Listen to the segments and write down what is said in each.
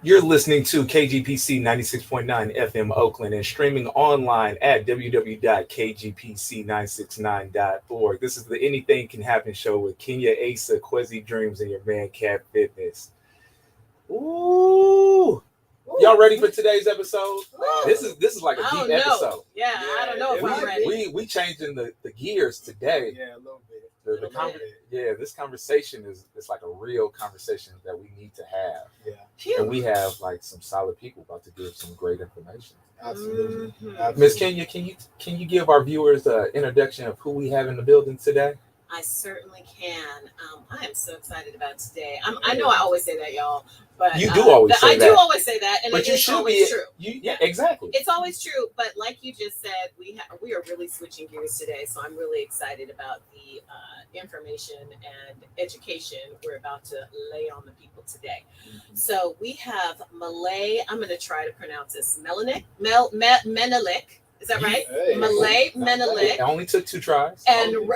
You're listening to KGPC 96.9 FM Oakland and streaming online at www.kgpc969.org. This is the Anything Can Happen show with Kenya Asa, Quezzy Dreams, and your man Cat Fitness. Ooh. Y'all ready for today's episode? This is like a deep episode. Yeah, I don't know if I'm ready. We changing the gears today. Yeah, a little bit. This conversation is like a real conversation that we need to have. Yeah. And we have like some solid people about to give some great information. Absolutely. Miss Kenya, can you give our viewers an introduction of who we have in the building today? I certainly can. I am so excited about today. I know I always say that, y'all, but you do always say that. I do always say that, and but it's always true. Yeah, exactly. It's always true, but like you just said, we are really switching gears today, so I'm really excited about the information and education we're about to lay on the people today. Mm-hmm. So we have Mellay. I'm going to try to pronounce this. Menelik. Is that right? Hey. Mellay Menelik. It only took 2 tries. And and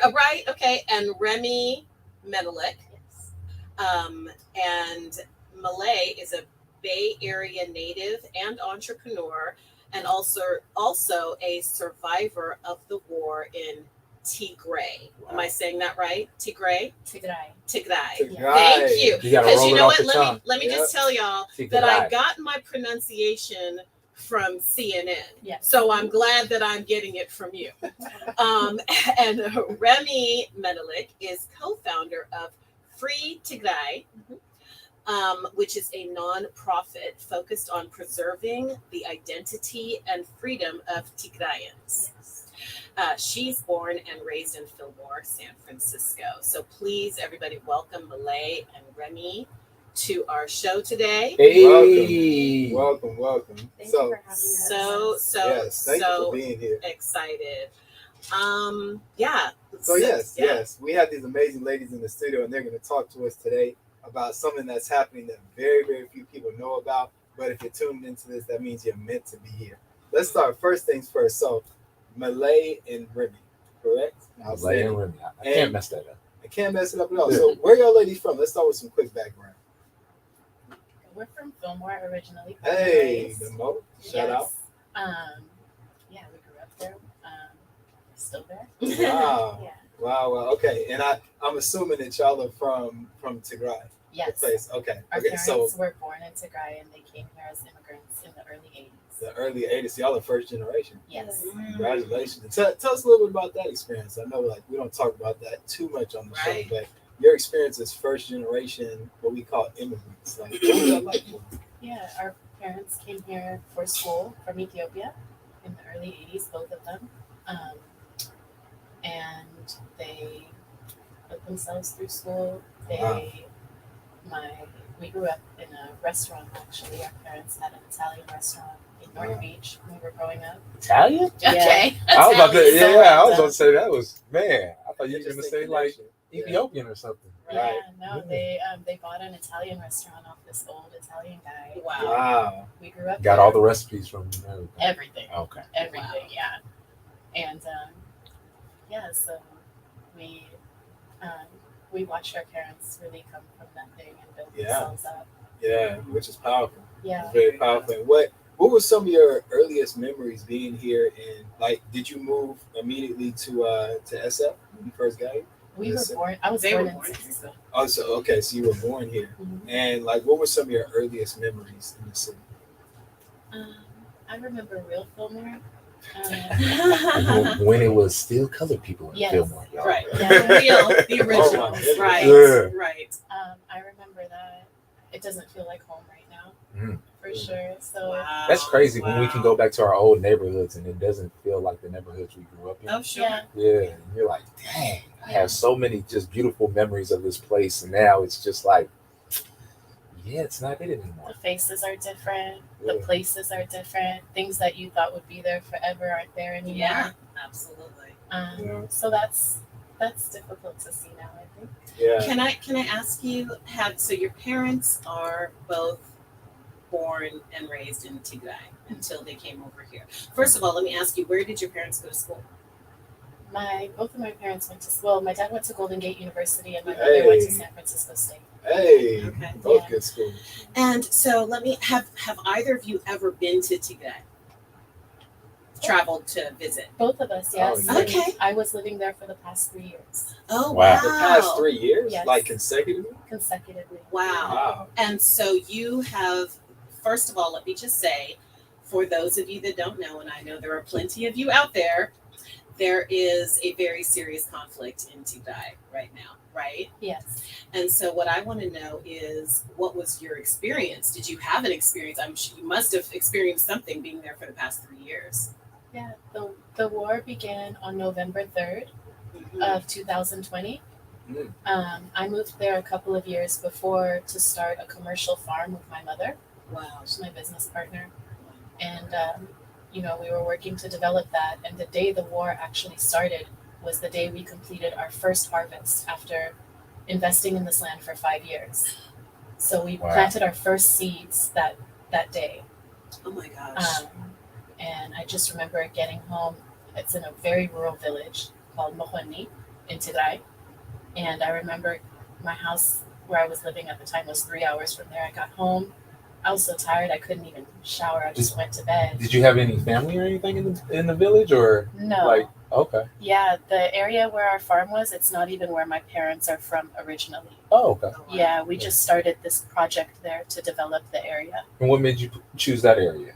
Remhai Menelik. Yes. And Mellay is a Bay Area native and entrepreneur, and also a survivor of the war in Tigray. Wow. Am I saying that right? Tigray. Tigray. Thank you. Because you know what? Let me just tell y'all that I got my pronunciation from CNN. Yes. So I'm glad that I'm getting it from you. And Remhai Menelik is co-founder of Free Tigray, which is a non-profit focused on preserving the identity and freedom of Tigrayans. Yes. She's born and raised in Fillmore, San Francisco. So please, everybody, welcome Mellay and Remhai to our show today. Hey, welcome. Thank you for having us. Thank you for being here. Excited. Yes, we have these amazing ladies in the studio, and they're going to talk to us today about something that's happening that very, very few people know about. But if you're tuned into this, that means you're meant to be here. Let's start first things first. So, Mellay and Remhai, correct? Mellay and Remhai. I can't mess that up. I can't mess it up at all. So, where y'all ladies from? Let's start with some quick background. We're from Fillmore originally. Hey, the Mo. Shout out. We grew up there. Still there. Wow. Yeah. Wow. Okay. And I'm assuming that y'all are from Tigray. Yes. The place. Okay. Our Okay. parents So were born in Tigray and they came here as immigrants in the early 80s. the early 80s, y'all are first generation. Yes. Congratulations. Tell us a little bit about that experience. I know we don't talk about that too much on the show, Right. but your experience as first generation, what we call immigrants. Like, what was that like for you? Yeah, our parents came here for school from Ethiopia in the early 80s, both of them. And they put themselves through school. We grew up in a restaurant, actually. Our parents had an Italian restaurant in North Beach when we were growing up. Italian? Okay. I was about to, Italian. I was about to say that was, man, I thought you were going to say like Yeah. Ethiopian or something. Yeah, no, they bought an Italian restaurant off this old Italian guy. Wow. We grew up Got there. all the recipes from Everything. Okay. Everything, Wow. yeah. And so we watched our parents really come from nothing and build themselves up. Yeah, which is powerful. Yeah. It's very powerful. And what were some of your earliest memories being here? And like, did you move immediately to SF when you first got here? We were born. I was They born were in born in Cisco. Oh, so okay, so you were born here. Mhm. And like, what were some of your earliest memories in the city? I remember real Fillmore. When it was still colored people in Yes. Fillmore. Y'all. Right. Yeah. The originals. goodness. Right. Yeah. Right. I remember that it doesn't feel like home right now, Mhm. for sure. So Wow. That's crazy when we can go back to our old neighborhoods and it doesn't feel like the neighborhoods we grew up in. Oh, sure. yeah, Yeah, and you're like, dang, I have so many just beautiful memories of this place, and now it's just like, yeah, it's not it anymore. the faces are different. The Yeah. places are different. Things that you thought would be there forever aren't there anymore. Yeah. Absolutely. Yeah. So that's difficult to see now, I think. Yeah. Can I ask you, so your parents are both born and raised in Tigray until they came over here. First of all, let me ask you, where did your parents go to school? Both of my parents went to school. My dad went to Golden Gate University, and my mother went to San Francisco State. Hey, Okay. both Yeah. good schools. And so let me have either of you ever been to Tigray? Traveled to visit? Both of us, yes. Oh, And okay. I was living there for the past 3 years, Oh Wow. wow. The past 3 years, Yes. like consecutively. consecutively. Wow. Wow. And so you have, first of all, let me just say, for those of you that don't know, and I know there are plenty of you out there is a very serious conflict in Tigray right now, right? Yes. And so what I want to know is, what was your experience? Did you have an experience? I'm sure you must have experienced something being there for the past 3 years. Yeah. The war began on November 3rd of 2020. Mm. I moved there a couple of years before to start a commercial farm with my mother. Wow. She's my business partner. And, we were working to develop that. And the day the war actually started was the day we completed our first harvest after investing in this land for 5 years. So we Wow. planted our first seeds that day. Oh my gosh. And I just remember getting home. It's in a very rural village called Mohoni in Tigray. And I remember my house where I was living at the time was 3 hours from there. I got home. I was so tired I couldn't even shower. I just went to bed. Did you have any family or anything in the village, or No. like okay? Yeah, the area where our farm was, it's not even where my parents are from originally. Oh, okay. Oh, wow. Yeah, we just started this project there to develop the area. And what made you choose that area?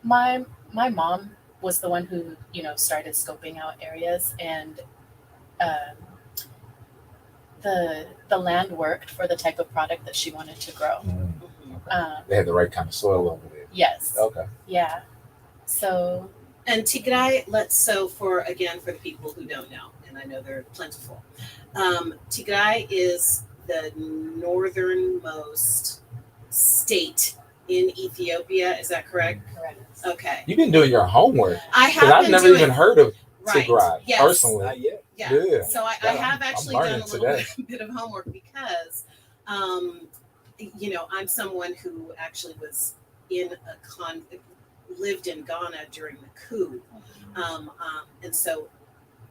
My mom was the one who, started scoping out areas, and the land worked for the type of product that she wanted to grow. Mhm. They had the right kind of soil over there. Yes. Okay. Yeah. So And Tigray, for the people who don't know, and I know they're plentiful, Tigray is the northernmost state in Ethiopia. Is that correct? correct. Okay. You've been doing your homework I because have I've been never doing, even heard of right. Tigray Yes. personally. Not yet. Yeah. Yeah. So I Yeah, have I'm actually done a learning little today. bit of homework because, I'm someone who actually was lived in Ghana during the coup. And so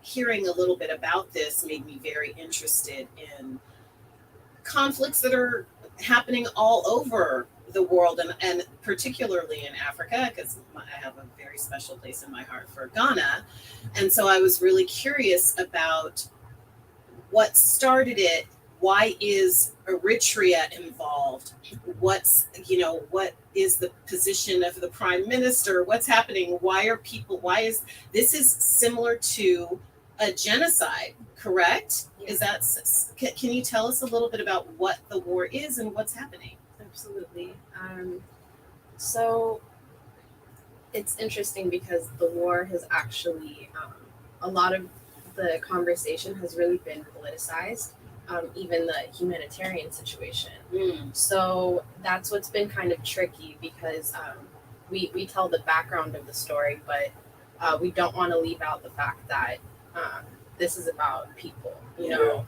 hearing a little bit about this made me very interested in conflicts that are happening all over the world, and particularly in Africa, because I have a very special place in my heart for Ghana. And so I was really curious about what started it. Why is Eritrea involved? What is the position of the prime minister? What's happening? Why is this similar to a genocide, correct? Yeah. Can you tell us a little bit about what the war is and what's happening? Absolutely. So it's interesting because the war has actually, a lot of the conversation has really been politicized, even the humanitarian situation. So that's what's been kind of tricky because we tell the background of the story, but we don't want to leave out the fact that this is about people, Yeah.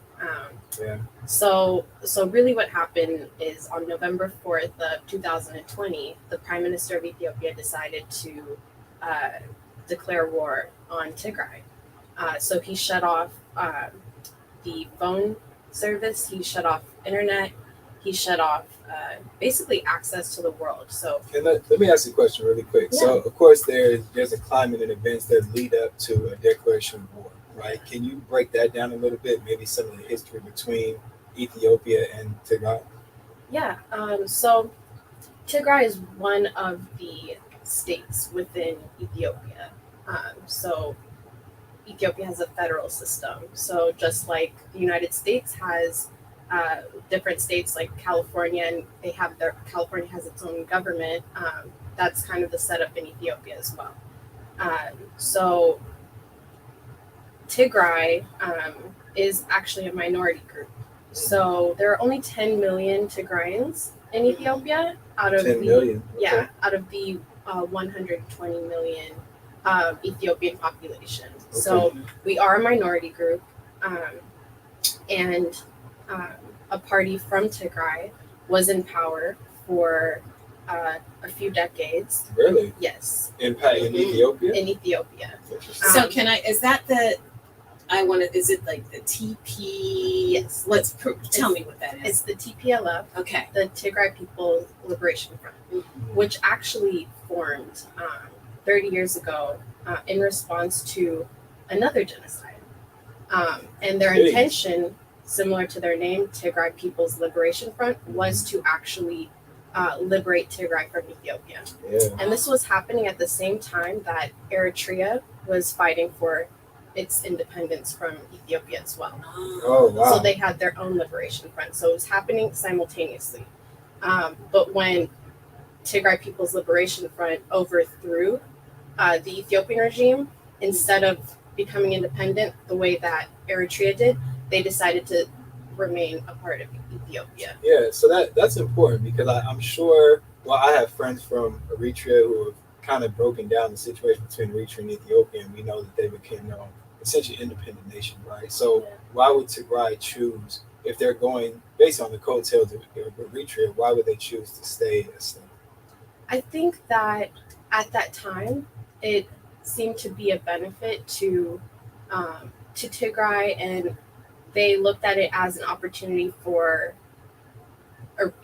So really what happened is on November 4th of 2020, the Prime Minister of Ethiopia decided to declare war on Tigray. So he shut off the phone service, he shut off internet, he shut off basically access to the world. So and let me ask you a question really quick. Yeah. So of course there's a climate and events that lead up to a declaration of war, right? Can you break that down a little bit? Maybe some of the history between Ethiopia and Tigray? yeah, so Tigray is one of the states within Ethiopia. So Ethiopia has a federal system. So just like the United States has different states like California, and California has its own government. That's kind of the setup in Ethiopia as well. So Tigray is actually a minority group. So there are only 10 million Tigrayans in Ethiopia out of 10 million. yeah, out of the 120 million Ethiopian population. So we are a minority group, and a party from Tigray was in power for a few decades. Really? Yes, Impact in Ethiopia? in Ethiopia. Interesting. So can I? Is that the? I want to. Is it like the TP? Yes. Tell me what that It's is. the TPLF, Okay. the Tigray People's Liberation Front, which actually formed 30 years ago in response to another genocide. And their Jeez. intention, similar to their name, Tigray People's Liberation Front, was to actually liberate Tigray from Ethiopia. Yeah. And this was happening at the same time that Eritrea was fighting for its independence from Ethiopia as well. Oh, wow. So they had their own liberation front. So it was happening simultaneously. But when Tigray People's Liberation Front overthrew the Ethiopian regime, instead of becoming independent the way that Eritrea did, they decided to remain a part of Ethiopia. Yeah, so that's important because I'm sure, well, I have friends from Eritrea who have kind of broken down the situation between Eritrea and Ethiopia, and we know that they became essentially independent nation, right? So why would Tigray choose, if they're going based on the coattails of Eritrea, why would they choose to stay a state? I think that at that time, it seemed to be a benefit to Tigray, and they looked at it as an opportunity for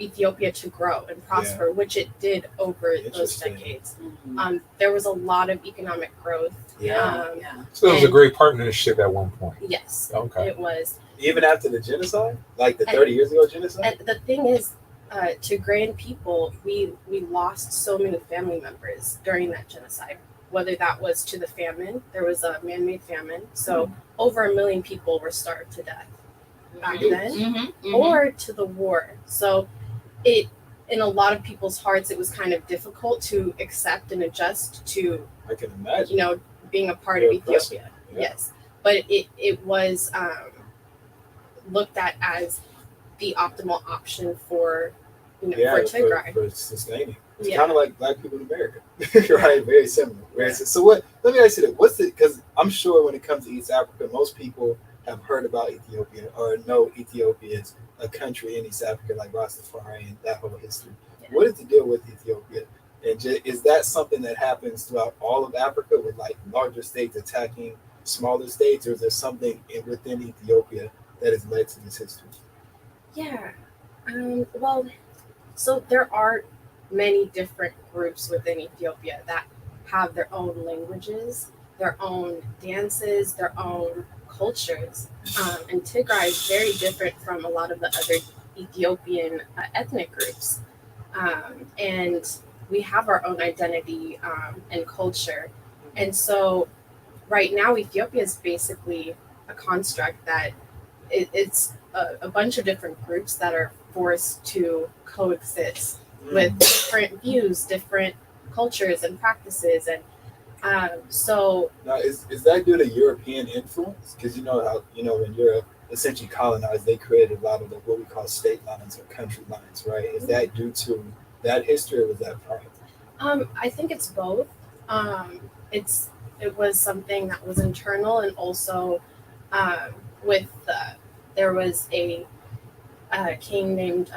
Ethiopia to grow and prosper, which it did over those decades. There was a lot of economic growth. Yeah. So it was a great partnership at one point. Yes, Okay. it was. Even after the genocide, like the 30 years ago genocide. And the thing is, Tigrayan people, we lost so many family members during that genocide. Whether that was to the famine, there was a man-made famine, so over 1 million people were starved to death back then, or to the war. So it, in a lot of people's hearts, it was kind of difficult to accept and adjust to, I can imagine. being a part They're of Ethiopia. Yeah. Yes, but it was looked at as the optimal option for for Tigray. For sustaining. It's Yeah. kind of like Black people in America, right? Very similar. So what? Let me ask you this: because I'm sure when it comes to East Africa, most people have heard about Ethiopia or know Ethiopia is a country in East Africa, like Rastafari and that whole history. Yeah. What is the deal with Ethiopia? And is that something that happens throughout all of Africa, with like larger states attacking smaller states, or is there something within Ethiopia that has led to this history? Yeah. Well, so there are many different groups within Ethiopia that have their own languages, their own dances, their own cultures. And Tigray is very different from a lot of the other Ethiopian ethnic groups. And we have our own identity and culture. And so right now, Ethiopia is basically a construct that it's a bunch of different groups that are forced to coexist with different views, different cultures and practices. And so now, is that due to European influence? Because when Europe essentially colonized, they created a lot of what we call state lines or country lines, right? Is that due to that history, or was that prior? I think it's both. It was something that was internal, and also there was a king named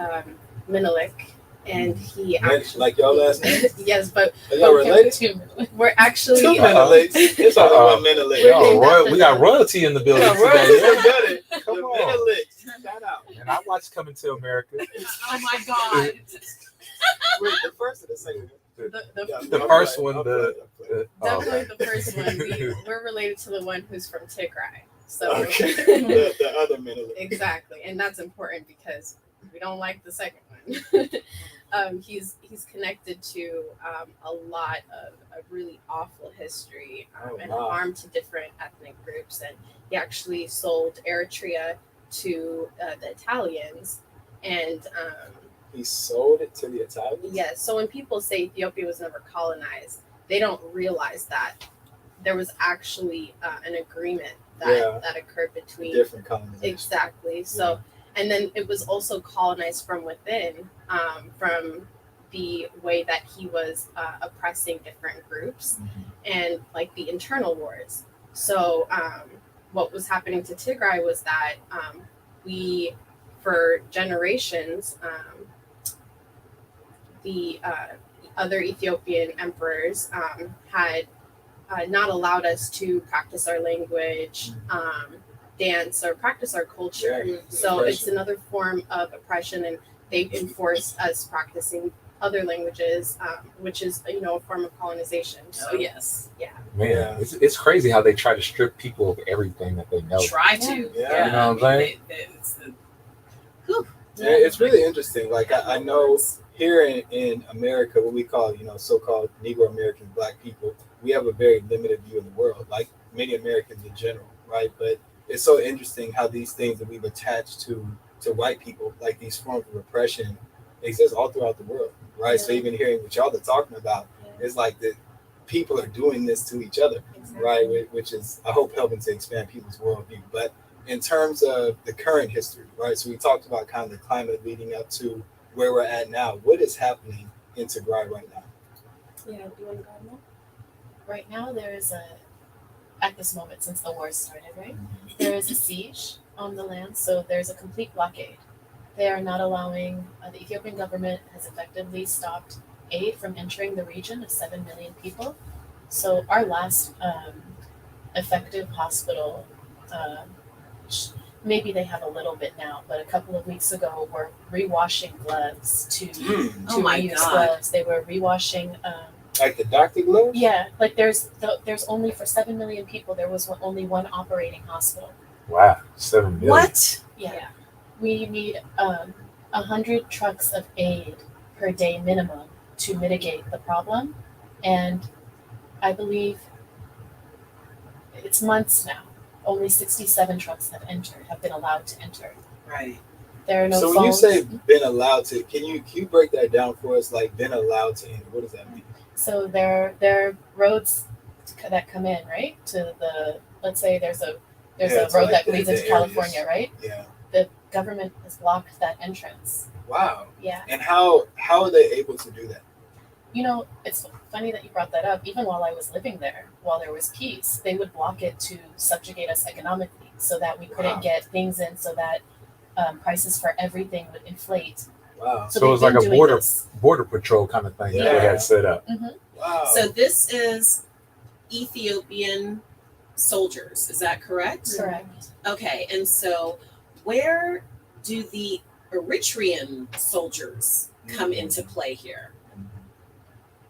Menelik, and he actually, like y'all last name? yes, but Are y'all related? we're actually Two Meneliks. It's only one Menelik. We got royalty in the building Yeah, today. royalty. Got it. Come The on. Meneliks. Shout out. And I watched Coming to America. Oh my God. Wait, the first or the second? The first one, definitely the first one. We're related to the one who's from Tigray. So Okay. the other Menelik. exactly, and that's important because we don't like the second one. He's connected to a lot of a really awful history and harm to different ethnic groups, and he actually sold Eritrea to the Italians, and He sold it to the Italians? yes. So when people say Ethiopia was never colonized, they don't realize that there was actually an agreement that occurred between Different colonization. exactly. So, and then it was also colonized from within, from the way that he was oppressing different groups and like the internal wars. So, what was happening to Tigray was that we, for generations, the other Ethiopian emperors had not allowed us to practice our language, dance, or practice our culture. Yeah, So oppression. it's another form of oppression, and they enforced us practicing other languages, which is a form of colonization. So Oh yes. Man, Yeah. it's crazy how they try to strip people of everything that they know. Try to. Yeah. You know what I'm saying? It's the, whew. Yeah, it's really interesting. Like I know here in America, what we call, so-called Negro Americans, Black people, we have a very limited view of the world, like many Americans in general, right? But it's so interesting how these things that we've attached to white people, like these forms of oppression, exist all throughout the world, right? So even hearing what y'all are talking about, it's like that people are doing this to each other, right? Which is, I hope, helping to expand people's worldview. But in terms of the current history, right? So we talked about kind of the climate leading up to where we're at now. What is happening in Tigray right now? Yeah, do you want to go ahead? Right now, at this moment, since the war started, right, there is a siege on the land, so there's a complete blockade. They are not allowing, the Ethiopian government has effectively stopped aid from entering the region of 7 million people. So our last effective hospital, maybe they have a little bit now, but a couple of weeks ago, were rewashing gloves to Oh my reuse God. gloves. They were rewashing. Like the doctor gloves? Yeah, like there's only for 7 million people, there was only one operating hospital. Wow, 7 million. What? Yeah. We need 100 trucks of aid per day minimum to mitigate the problem. And I believe it's months now. Only 67 trucks have been allowed to enter. Right. There are no So phones. when you say been allowed to, can you break that down for us? Like been allowed to enter, what does that mean? So there are roads that come in, right? To let's say there's a Yeah, to road like that leads the into California, areas. right? Yeah. The government has blocked that entrance. Wow. Yeah. And how are they able to do that? It's funny that you brought that up. Even while I was living there, while there was peace, they would block it to subjugate us economically so that we couldn't Wow. get things in, so that prices for everything would inflate. Wow. So they've it's like been a doing border this. border patrol kind of thing that Yeah. they had set up. Wow. So this is Ethiopian soldiers, is that correct? Correct. Okay, and so where do the Eritrean soldiers come into play here?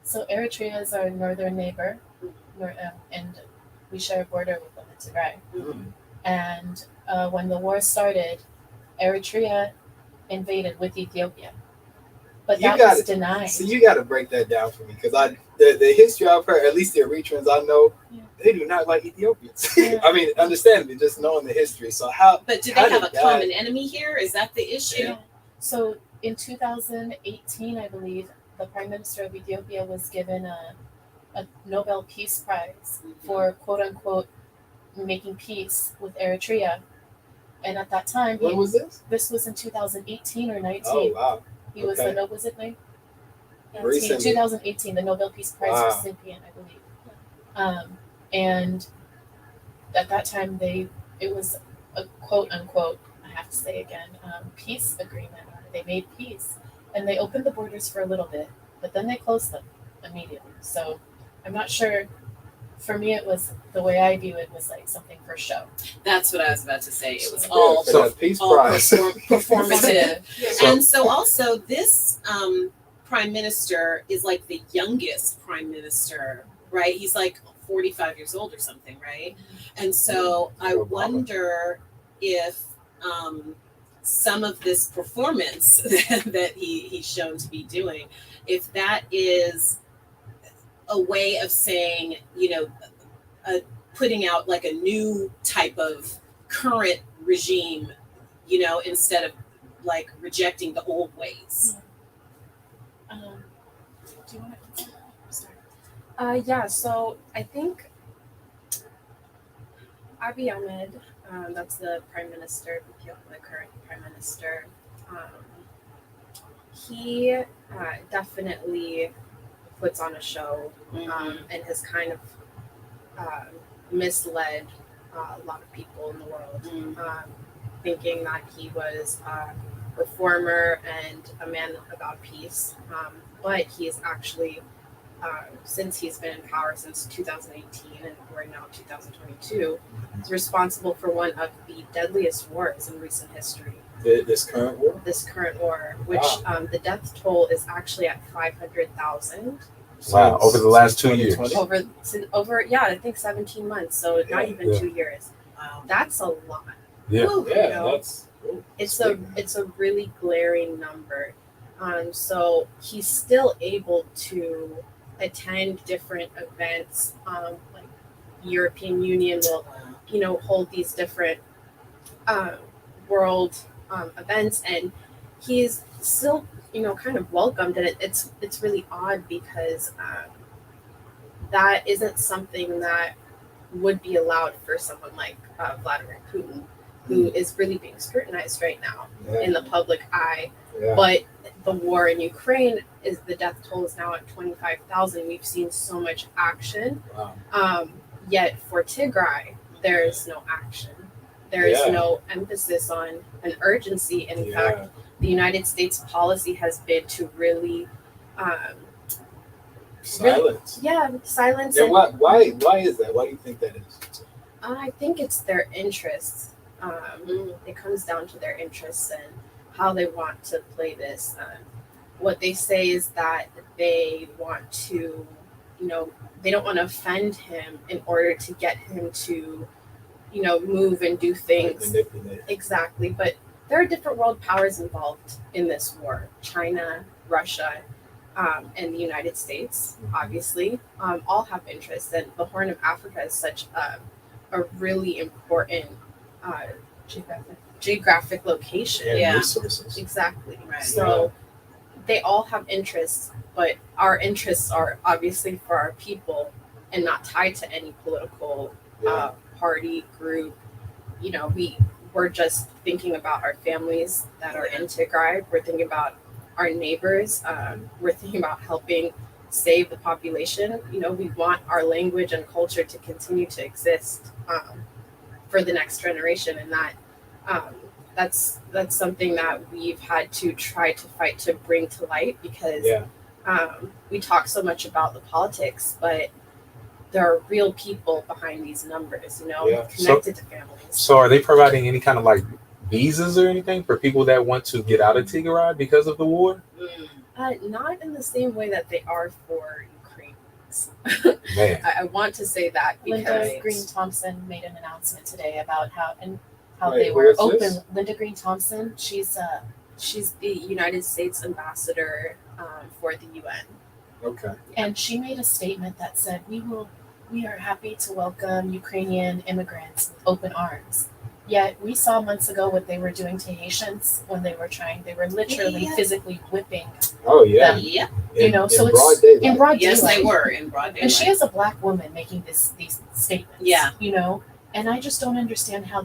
So Eritrea is our northern neighbor, and we share a border with them in Tigray. Mhm. And when the war started, Eritrea invaded with Ethiopia, but You that got was it. denied. So you got to break that down for me, because the history I've heard, at least the Eritreans I know, Yeah. they do not like Ethiopians. Yeah. I mean, understandably, just knowing the history. So how? But do How they have a did that- common enemy here? Is that the issue? Yeah. So in 2018, I believe, the Prime Minister of Ethiopia was given a Nobel Peace Prize for quote unquote making peace with Eritrea. And at that time, When was this? this was in 2018 or 19. Oh wow. He was okay. was it 19? Recently. 2018, the Nobel Peace Prize Wow. recipient, I believe. And at that time, it was a quote unquote, I have to say again, peace agreement. They made peace, and they opened the borders for a little bit, but then they closed them immediately. So I'm not sure. For me, it was, the way I view it was like something for show. That's what I was about to say. It was Yeah, all for that Peace Prize. performative. And And so also this prime minister is like the youngest prime minister, right? He's like 45 years old or something, right? And so I Obama. wonder if some of this performance that he's shown to be doing, if that is a way of saying, putting out like a new type of current regime, instead of like rejecting the old ways. Do you want to start? Yeah, so I think Abiy Ahmed, that's the Prime Minister of Ethiopia, the current Prime Minister, he definitely puts on a show and has kind of misled a lot of people in the world, thinking that he was a reformer and a man about peace. but he is actually, since he's been in power since 2018 and we're now 2022, is responsible for one of the deadliest wars in recent history. This current war? This current war, which Wow. the death toll is actually at 500,000 Wow, over the last 2 years. 2020? over I think 17 months, so not Yeah, even yeah. 2 years. Wow. That's a lot. Yeah. Woo, Yeah, you know? that's It's big, a man. it's a really glaring number. So he's still able to attend different events. Like European Union will, hold these different world events, and he's still, kind of welcomed. And it's really odd because that isn't something that would be allowed for someone like Vladimir Putin, who is really being scrutinized right now in the public eye. Yeah. But the war in Ukraine the death toll is now at 25,000. We've seen so much action. Wow. Yet for Tigray, there's no action. There is Yeah. no emphasis on an urgency. And in Yeah. fact, the United States policy has been to really, Silence. silence. And And why is that? Why do you think that is? I think it's their interests. It comes down to their interests and how they want to play this. What they say is that they want to, they don't want to offend him in order to get him to, move and do things. Manipulate. Exactly. But there are different world powers involved in this war: China, Russia, and the United States, obviously, all have interests. And the Horn of Africa is such a really important geographic location. And Yeah. resources. Exactly. Right. So they all have interests, but our interests are obviously for our people and not tied to any political Yeah. party group. We're just thinking about our families that are in Tigray. We're thinking about our neighbors. We're thinking about helping save the population. We want our language and culture to continue to exist for the next generation, and that's something that we've had to try to fight to bring to light, because Yeah. we talk so much about the politics, but there are real people behind these numbers, Yeah. connected to families. So are they providing any kind of like visas or anything for people that want to get out of Tigray because of the war? Not in the same way that they are for Ukrainians. Man. I want to say that because Linda Green Thompson made an announcement today about how Wait, they who were is open. this? Linda Green Thompson, she's the United States ambassador for the UN. Okay. and she made a statement that said, we are happy to welcome Ukrainian immigrants with open arms. Yet we saw months ago what they were doing to Haitians when they were literally Yeah. physically whipping Oh yeah. Yep. so in it's broad daylight. in broad Yes, daylight. they were in broad daylight. And she is a black woman making these statements. Yeah. And I just don't understand how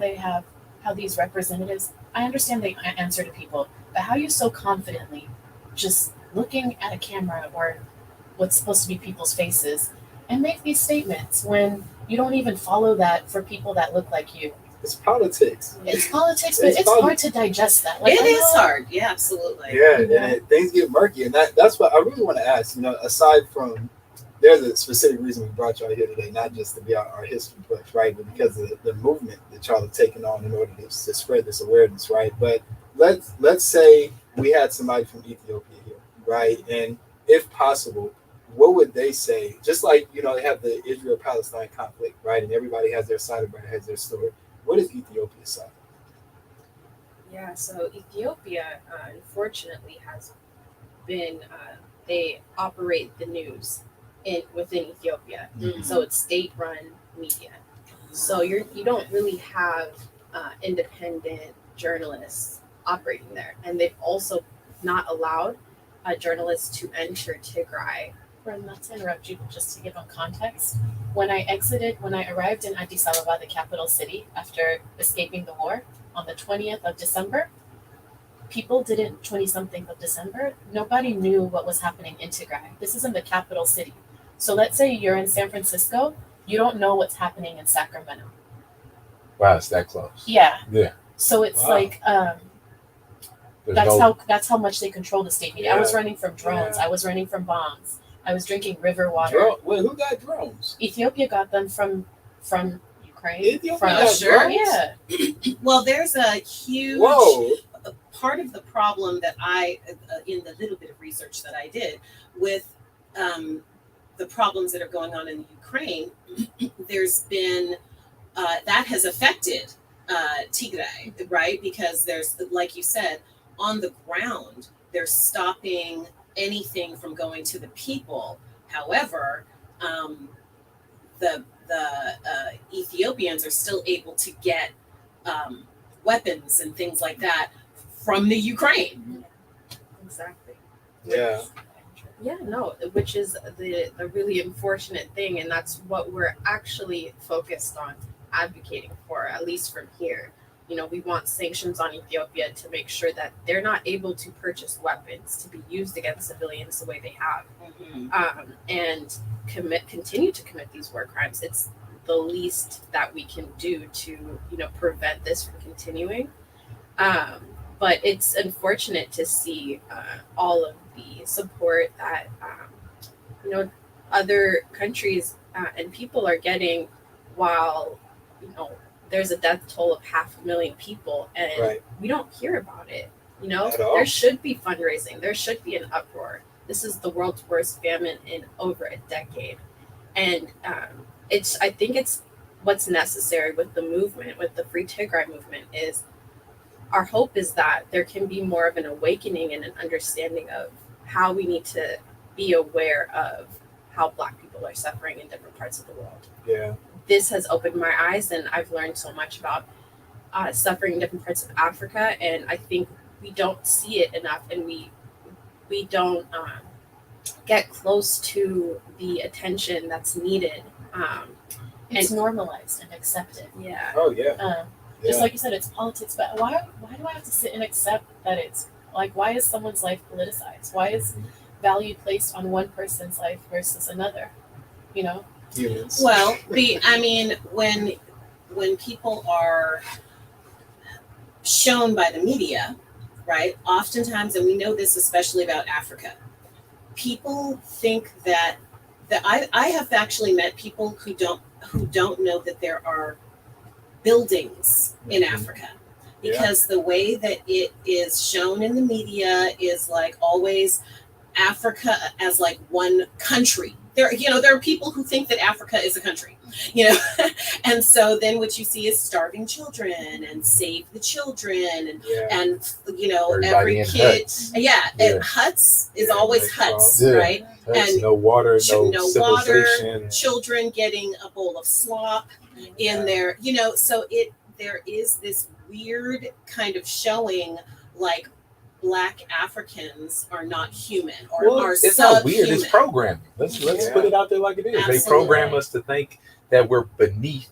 these representatives, I understand they answer to people, but how you so confidently just looking at a camera or what's supposed to be people's faces and make these statements when you don't even follow that for people that look like you. It's politics. It's politics, but It's it's hard to digest that. Like, It I is know- hard. Yeah, absolutely. Yeah, Yeah. and things get murky, and that's what I really want to ask. Aside from, there's a specific reason we brought y'all here today, not just to be our history books, right, but because of the movement that y'all have taken on in order to spread this awareness, right? But let's say we had somebody from Ethiopia here, right, and if possible, what would they say? Just like they have the Israel-Palestine conflict, right, and everybody has their side, everybody has their story. What is Ethiopia's side? Yeah, so Ethiopia, unfortunately, has been, they operate the news within Ethiopia. Mhm. So it's state-run media. So you don't really have independent journalists operating there. And they've also not allowed journalists to enter Tigray. Ren, not to interrupt you, but just to give them context, when I arrived in Addis Ababa, the capital city, after escaping the war on the 20th of December, 20-something of December, nobody knew what was happening in Tigray. This isn't the capital city. So let's say you're in San Francisco, you don't know what's happening in Sacramento. Wow, it's that close. Yeah. Yeah. So it's Wow. like, That's how much they control the state media. I was running from drones. I was running from bombs. I was drinking river water. Wait, who got drones? Ethiopia got them from Ukraine. Ethiopia from got drones? Yeah. Well, there's a huge part of the problem that I, in the little bit of research that I did with the problems that are going on in Ukraine, there's been that has affected Tigray, right? Because there's, like you said, on the ground, they're stopping anything from going to the people. However, the Ethiopians are still able to get weapons and things like that from the Ukraine. Exactly. Yeah. Yeah, no, which is the really unfortunate thing, and that's what we're actually focused on advocating for, at least from here. You know, we want sanctions on Ethiopia to make sure that they're not able to purchase weapons to be used against civilians the way they have, and continue to commit these war crimes. It's the least that we can do to, you know, prevent this from continuing. But it's unfortunate to see all of the support that you know, other countries and people are getting, while, you know, there's a death toll of 500,000 people, and we don't hear about it. You know, there should be fundraising. There should be an uproar. This is the world's worst famine in over a decade, and I think it's what's necessary with the movement, with the Free Tigray movement, is our hope is that there can be more of an awakening and an understanding of how we need to be aware of how Black people are suffering in different parts of the world. Yeah. This has opened my eyes, and I've learned so much about suffering in different parts of Africa, and I think we don't see it enough, and we don't get close to the attention that's needed. It's normalized and accepted. Yeah. Oh yeah. Just like you said, it's politics, but why do I have to sit and accept that it's like, why is someone's life politicized? Why is value placed on one person's life versus another? You know? Humans. Well, when people are shown by the media, right? Oftentimes, and we know this especially about Africa, people think that I have actually met people who don't know that there are buildings in Africa, because the way that it is shown in the media is like always Africa as like one country. There are people who think that Africa is a country, you know, and so then what you see is starving children and save the children and you know, everybody every kid, huts. And huts is always huts, right? Huts, and no water, no water, civilization. children getting a bowl of slop in there, you know, so there is this weird kind of showing like Black Africans are not human, or are it's subhuman. not weird, it's programming. Let's put it out there like it is. Absolutely. They program us to think that we're beneath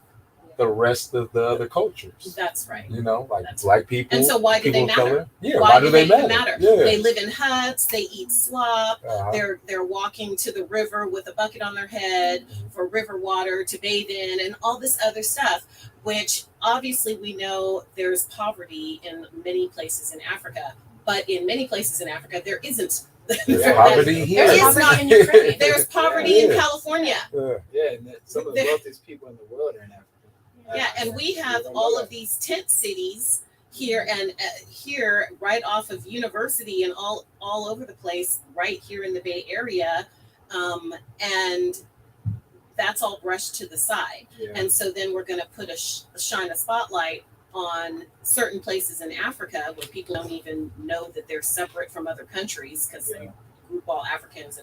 the rest of the other cultures. That's right. You know, like Black people. And so why do they people of matter? color. Yeah, why do they matter? matter? Yeah. They live in huts, they eat slop, they're walking to the river with a bucket on their head for river water to bathe in, and all this other stuff, which obviously we know there's poverty in many places in Africa. But in many places in Africa, there isn't. There's poverty here. in Ukraine. There's poverty in California. And some of the wealthiest people in the world are in Africa. Yeah, and we have all of these tent cities here, and here right off of University and all over the place, right here in the Bay Area, and that's all brushed to the side. And so then we're going to shine a spotlight on certain places in Africa where people don't even know that they're separate from other countries, because they group all Africans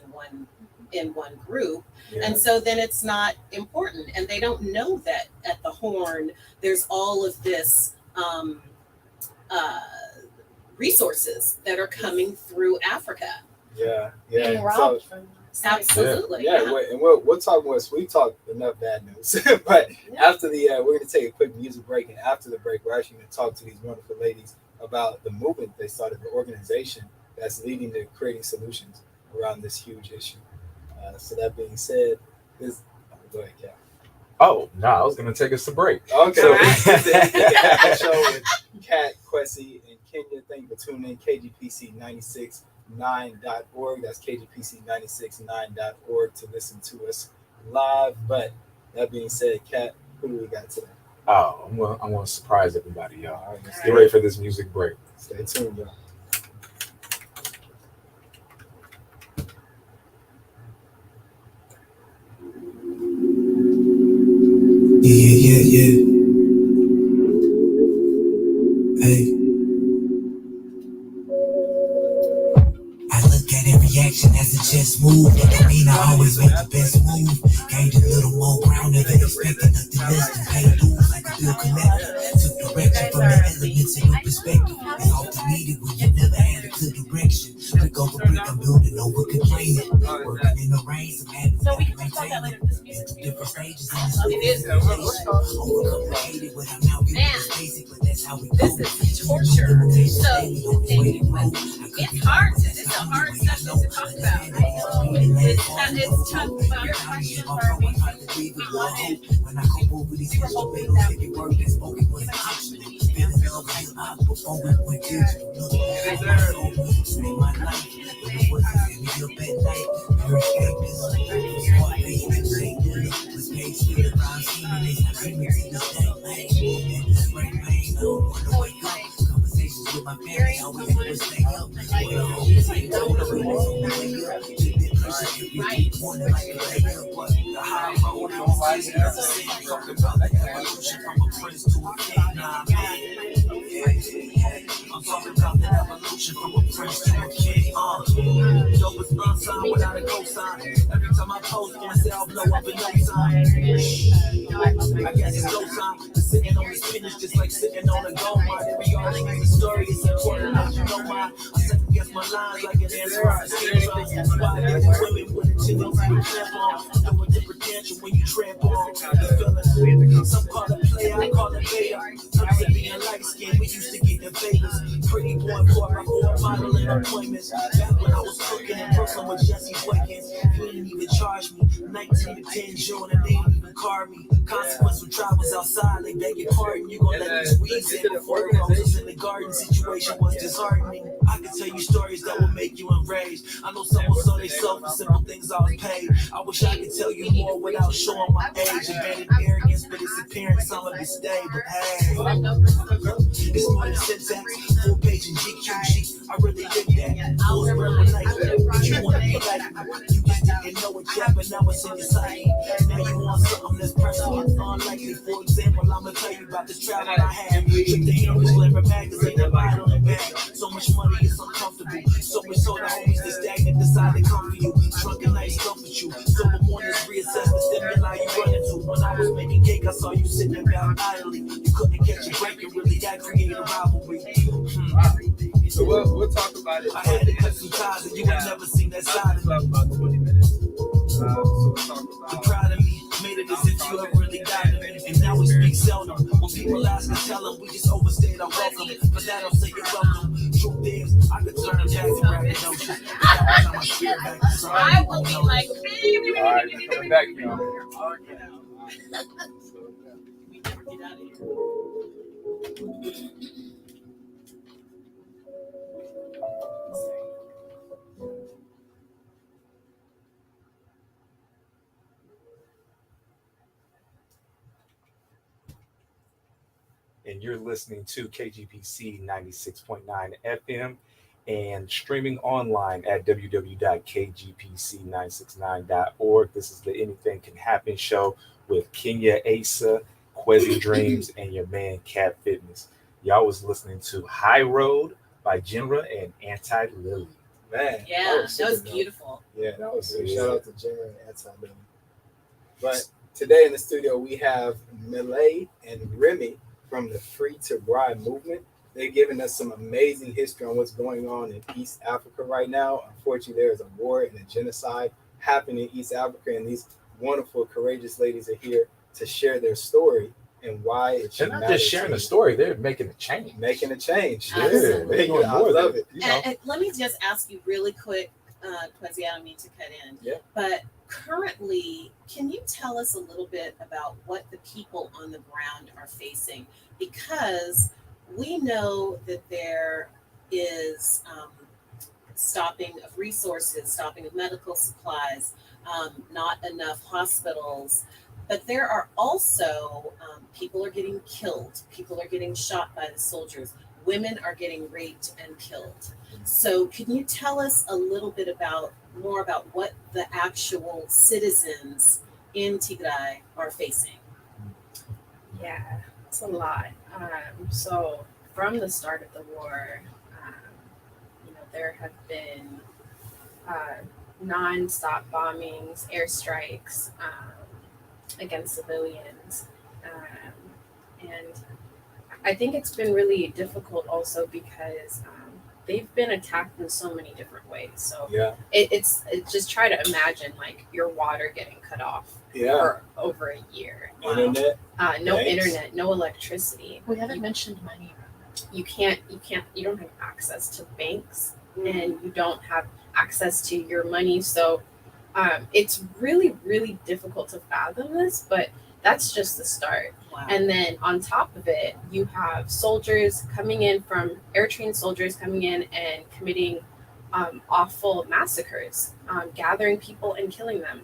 in one group. And so then it's not important, and they don't know that at the Horn there's all of this resources that are coming through Africa. Being robbed from Absolutely. And we'll talk more. We talked enough bad news, but after we're going to take a quick music break, and after the break, we're actually going to talk to these wonderful ladies about the movement they started, the organization that's leading to creating solutions around this huge issue. So that being said, go ahead, Kat. Oh no, I was going to take us to break. Okay, All right. the show with Kat, Kwesi, and Kenya. Thank you for tuning in. KGPC969.org. That's KGPC969.org to listen to us live. But that being said, Kat, who do we got today? Oh, I'm gonna surprise everybody, y'all. All right, Get ready for this music break. stay tuned, y'all. Yeah. Hey. I look at every action as a chess move. I mean, I always make the best move. Gained a little more ground, never expected nothing less than pay dues like a bill collector. Took direction from the elements and new perspective. It's often needed when you never had a clear direction. Brick over brick, I'm building over complaining. Working in the rain, some habits So we gotta can talk about maintain that later. them. This music. Different stages in this It is. overcomplicated what I'm now giving Now, is basic, but that's how we go. This is torture. So it's hard. It's a hard subject to talk about. It's tough. But your questions are amazing. We love it. When I come over these We're hoping that every word that's spoken was an option. Feeling love with hip hop before we went digital. Look, saved my life. When it was me up at night, pure escapist. Smart face and say, was paid to the rhyme scheme and they not dreaming to this day. And this rain, I don't wanna wake up. Conversations with my family, always want to stay up. When the homies ain't told us, we was on the way up. Just been pushing every morning like a layup. But the high road, no lies, and that's the same. Talking about the evolution from a prince to a king. Nah, man. I'm talking about the evolution from a prince to a king. Yo, it's unsigned without a cosign. Every time I post, I say I'll blow up in no time. I guess it's no time. Sitting on this finish just like sitting on a gold mine. Every artist has a story, it's important as you know mine. I second guess my lines like an answer on the skin drums. Why different women with a chin into a clamp on. Do a different tantrum when you tramp on. The feeling, some call it play, I call it beta. Times of being light skinned, we used to get the favors. Pretty boy, 4x4 modeling appointments. Back when I was cooking in Brooklyn with Jesse Watkins, he didn't even charge me. 19 to 10 June, and they didn't even card me. Consequence when travels outside, they beg your pardon. You gon' let me squeeze in before the roses in the garden. Situation was disheartening. I could tell you stories that will make you enraged. I know someone sold they self for simple things I was paid. I wish I could tell you more without showing my age. Abandoned arrogance, but its appearance, some of it stay. But hey, it's more than syntax. Full page in GQG. I really did that. I was real like but you wanna be like me. You just didn't know it yet, but now it's in your psyche. Now you want something that's personal and unlikely. For example, I'ma tell you about this travel I had. Trip to English Glamour magazine, that bottle and bag. So much money, it's uncomfortable. So much so the homies that stagnant decide to come for you. Drunken nights comfort you. Sober mornings reassess the stimuli you run into. When I was making cake, I saw you sitting back idly. You couldn't catch a break and really that created a rivalry. So we'll talk about it. I had to cut some ties and you had never seen that side of me. About 20 minutes. So we'll talk You're about proud of me, made it as if you ever really got me. And now we speak seldom. When people ask us, tell them we just overstayed our welcome. But that don't say you're welcome. Truth is, I could turn back to grab the notion. Every time I steer back to something, I will be like, All right, we're coming back, y'all. we never get out of here. And you're listening to KGPC 96.9 FM and streaming online at www.kgpc969.org. This is the Anything Can Happen show with Kenya Asa, Kwesi Dreams, and your man Cat Fitness. Y'all was listening to High Road by Jimra and Anti Lily. man. Yeah, that was super beautiful. dope. Yeah, that was Yeah. Shout out to Jimmer and Anti. But today in the studio we have Mellay and Remy from the Free Tigray movement. They're giving us some amazing history on what's going on in East Africa right now. Unfortunately, there is a war and a genocide happening in East Africa, and these wonderful, courageous ladies are here to share their story and why it should They're not matter just to sharing you. a story, they're making a change. Making a change. Yeah, Absolutely. they're doing I more love than it. you know. And let me just ask you really quick, Kwesi, I don't mean to cut in. Yeah. But currently, can you tell us a little bit about what the people on the ground are facing? Because we know that there is stopping of resources, stopping of medical supplies, not enough hospitals. But there are also people are getting killed, people are getting shot by the soldiers, women are getting raped and killed. So, can you tell us a little bit more about what the actual citizens in Tigray are facing? Yeah, it's a lot. So from the start of the war, there have been non-stop bombings, airstrikes against civilians, and I think it's been really difficult also because they've been attacked in so many different ways. So Yeah. it's just try to imagine like your water getting cut off Yeah. for over a year. Internet. No Thanks. internet, no electricity. We haven't mentioned money. You don't have access to banks, and you don't have access to your money. So it's really, really difficult to fathom this, but that's just the start. Wow. And then on top of it, you have soldiers coming in from air-trained soldiers coming in and committing awful massacres, gathering people and killing them.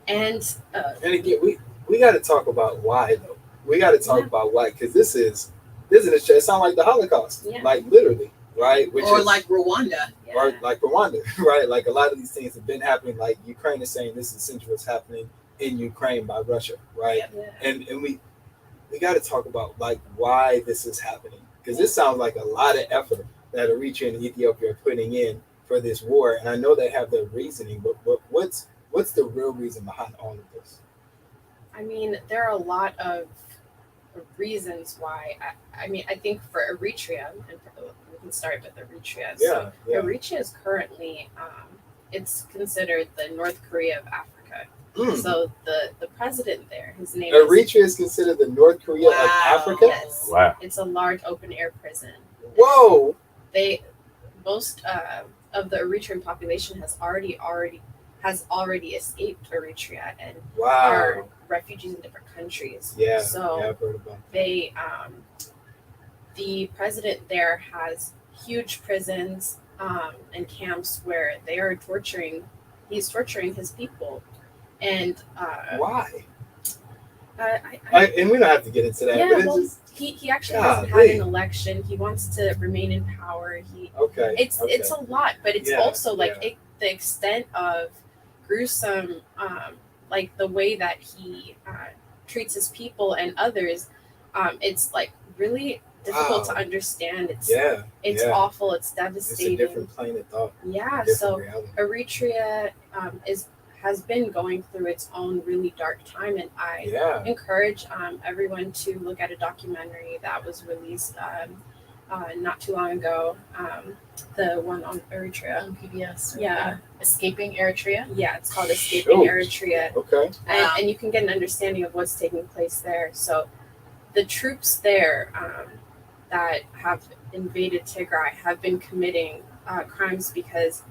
And again, we got to talk about why though. We got to talk about why, because this is a it sounds like the Holocaust, Yeah. like literally, right? Or like Rwanda. or like Rwanda, right? Like a lot of these things have been happening. Like Ukraine is saying this is essentially what's happening in Ukraine by Russia, right? Yeah. And we got to talk about like why this is happening, because this sounds like a lot of effort that Eritrea and Ethiopia are putting in for this war, and I know they have their reasoning, but what's the real reason behind all of this? I mean, there are a lot of reasons why. I think for Eritrea, and we can start with Eritrea. So Eritrea is currently, it's considered the North Korea of Africa. So the president there, his name Eritrea is considered the North Korea of Africa? Yes. Wow. It's a large open air prison. Whoa. Most of the Eritrean population has already escaped Eritrea and are refugees in different countries. Yeah. So I've heard about that. they the president there has huge prisons and camps where they are he's torturing his people. And why? and we don't have to get into that. yeah, but it's well, just, he actually hasn't had an election. He wants to remain in power. It's a lot, but it's also like the extent of gruesome, like the way that he treats his people and others. It's like really difficult to understand. It's awful. It's devastating. It's a different plane of thought. Yeah. So reality. Eritrea has been going through its own really dark time, and I encourage everyone to look at a documentary that was released not too long ago, the one on Eritrea on PBS. Yeah. Escaping Eritrea. Yeah, it's called Escaping Okay. Eritrea. And you can get an understanding of what's taking place there. So the troops there that have invaded Tigray have been committing crimes because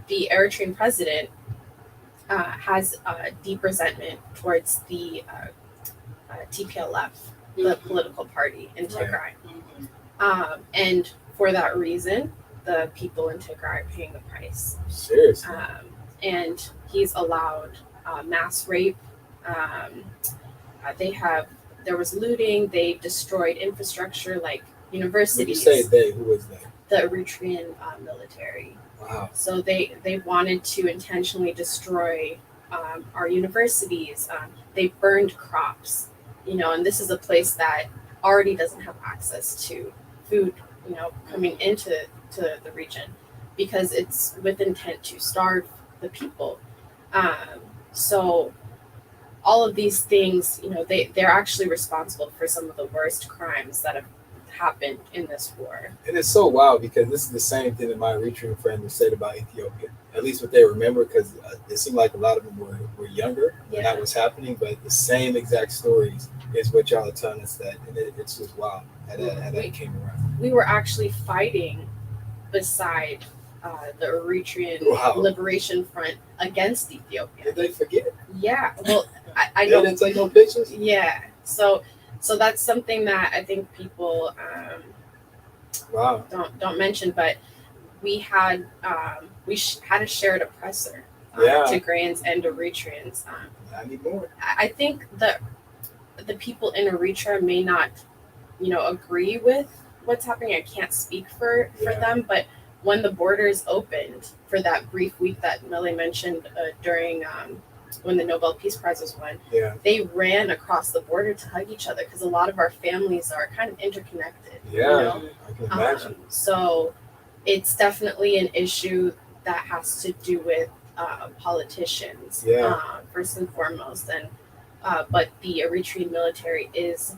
the Eritrean president has deep resentment towards the TPLF, the political party in Tigray. And for that reason, the people in Tigray are paying the price. Seriously. And he's allowed mass rape. There was looting. They destroyed infrastructure like universities. When you say they, who is that? The Eritrean military. Wow. So they wanted to intentionally destroy our universities. They burned crops, and this is a place that already doesn't have access to food, coming into the region because it's with intent to starve the people. So all of these things, they're actually responsible for some of the worst crimes that have happened in this war. And it's so wild because this is the same thing that my Eritrean friend said about Ethiopia. At least what they remember, because it seemed like a lot of them were younger when that was happening, but the same exact stories is what y'all are telling us that, and it's just wild how that came around. We were actually fighting beside the Eritrean Liberation Front against Ethiopia. Did they forget? Yeah. Well, I They don't. didn't take no pictures? Yeah. So So that's something that I think people Wow. don't mention, but we had had a shared oppressor, Yeah. Tigrayans and Eritreans. I need more. I think the people in Eritrea may not, agree with what's happening. I can't speak for Yeah. them, but when the borders opened for that brief week that Mellay mentioned during when the Nobel Peace Prize was won, Yeah. they ran across the border to hug each other because a lot of our families are kind of interconnected. Yeah. I can imagine. So it's definitely an issue that has to do with politicians, Yeah. first and foremost, and but the Eritrean military is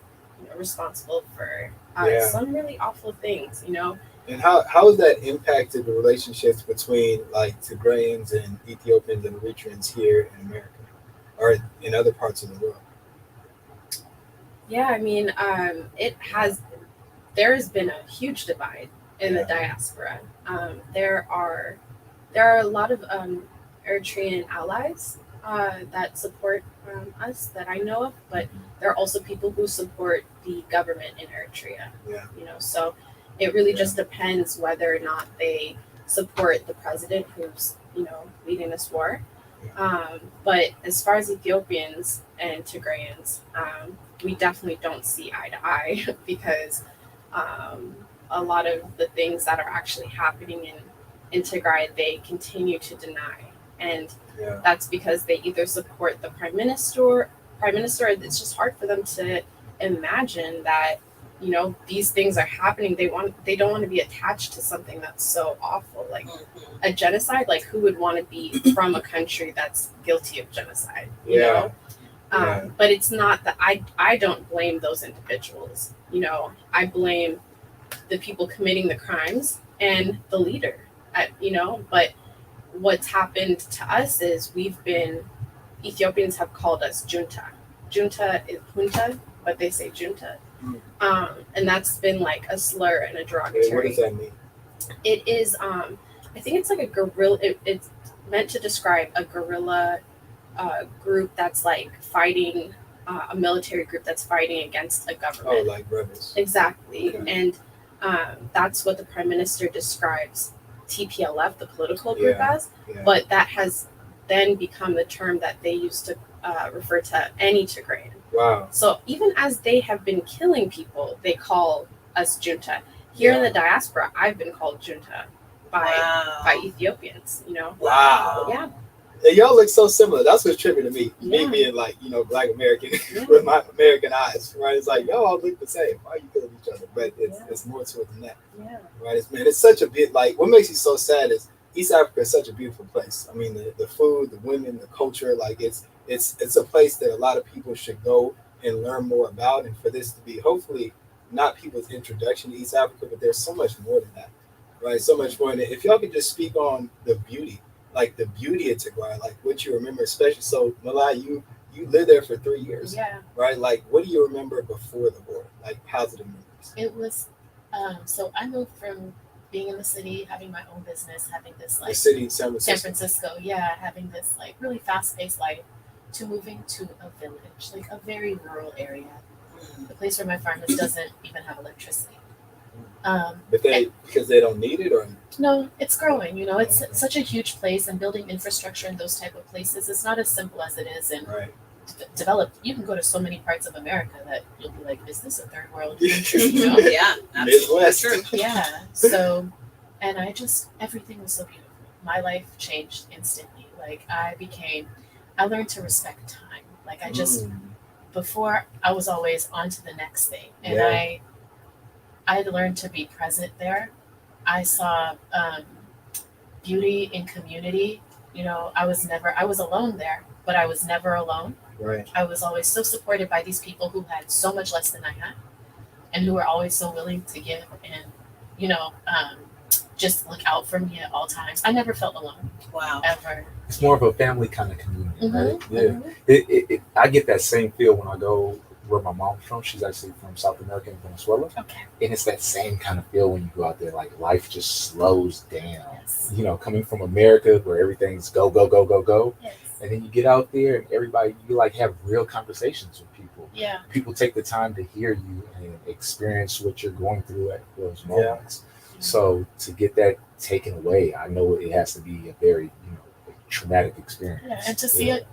responsible for Yeah. some really awful things. And how has that impacted the relationships between like Tigrayans and Ethiopians and Eritreans here in America or in other parts of the world? Yeah, I mean, there has been a huge divide in the diaspora. There are a lot of Eritrean allies that support us that I know of, but there are also people who support the government in Eritrea. Yeah. So it really just depends whether or not they support the president who's leading this war. But as far as Ethiopians and Tigrayans, we definitely don't see eye to eye because a lot of the things that are actually happening in Tigray, they continue to deny. And that's because they either support the prime minister, it's just hard for them to imagine that, these things are happening. They don't want to be attached to something that's so awful, like a genocide. Like, who would want to be from a country that's guilty of genocide? You know? But it's not that I don't blame those individuals. I blame the people committing the crimes and the leader. But what's happened to us is Ethiopians have called us junta. Junta is junta, but they say junta. And that's been like a slur and a derogatory. What does that mean? It is, I think it's like a guerrilla. It's meant to describe a guerrilla group that's like fighting, a military group that's fighting against a government. Oh, like rebels. Exactly. Okay. And that's what the prime minister describes TPLF, the political group, as. Yeah. But that has then become the term that they use to refer to any Tigrayan. Wow. So even as they have been killing people, they call us junta. Here in the diaspora, I've been called junta by Ethiopians, Wow. Yeah. And y'all look so similar. That's what's trippy to me. Yeah. Me being like, Black American with my American eyes, right? It's like, y'all all look the same. Why are you killing each other? But it's more to it than that. Yeah. Right? It's such a bit like, what makes it so sad is East Africa is such a beautiful place. I mean, the food, the women, the culture, like it's a place that a lot of people should go and learn more about. And for this to be hopefully not people's introduction to East Africa, but there's so much more than that, right? So much more. And if y'all could just speak on the beauty of Tigray, like what you remember, especially. So Mellay, you lived there for 3 years, right? Like, what do you remember before the war? Like positive memories. It was, so I moved from being in the city, having my own business, having this like The city, San San Francisco. Francisco, having this like really fast-paced life, to moving to a village, like a very rural area, the place where my farmers doesn't even have electricity. But because they don't need it, or no, it's growing. It's such a huge place, and building infrastructure in those type of places is not as simple as it is in developed. You can go to so many parts of America that you'll be like, "Is this a third world country?" Yeah, Midwest. true. Yeah. So, and everything was so beautiful. My life changed instantly. Like I learned to respect time. Like I just, before I was always on to the next thing. And I learned to be present there. I saw beauty in community. I was alone there, but I was never alone. Right. I was always so supported by these people who had so much less than I had and who were always so willing to give and, just look out for me at all times. I never felt alone. Wow. Ever. It's more of a family kind of community, right? Yeah. Mhm. I get that same feel when I go where my mom's from. She's actually from South America in Venezuela. Okay. And it's that same kind of feel when you go out there, like life just slows down. Yes. Coming from America where everything's go, go, go, go, go. Yes. And then you get out there and everybody, you like have real conversations with people. people. Yeah. People take the time to hear you and experience what you're going through at those moments. So to get that taken away, I know it has to be a very traumatic experience. Yeah, and to see it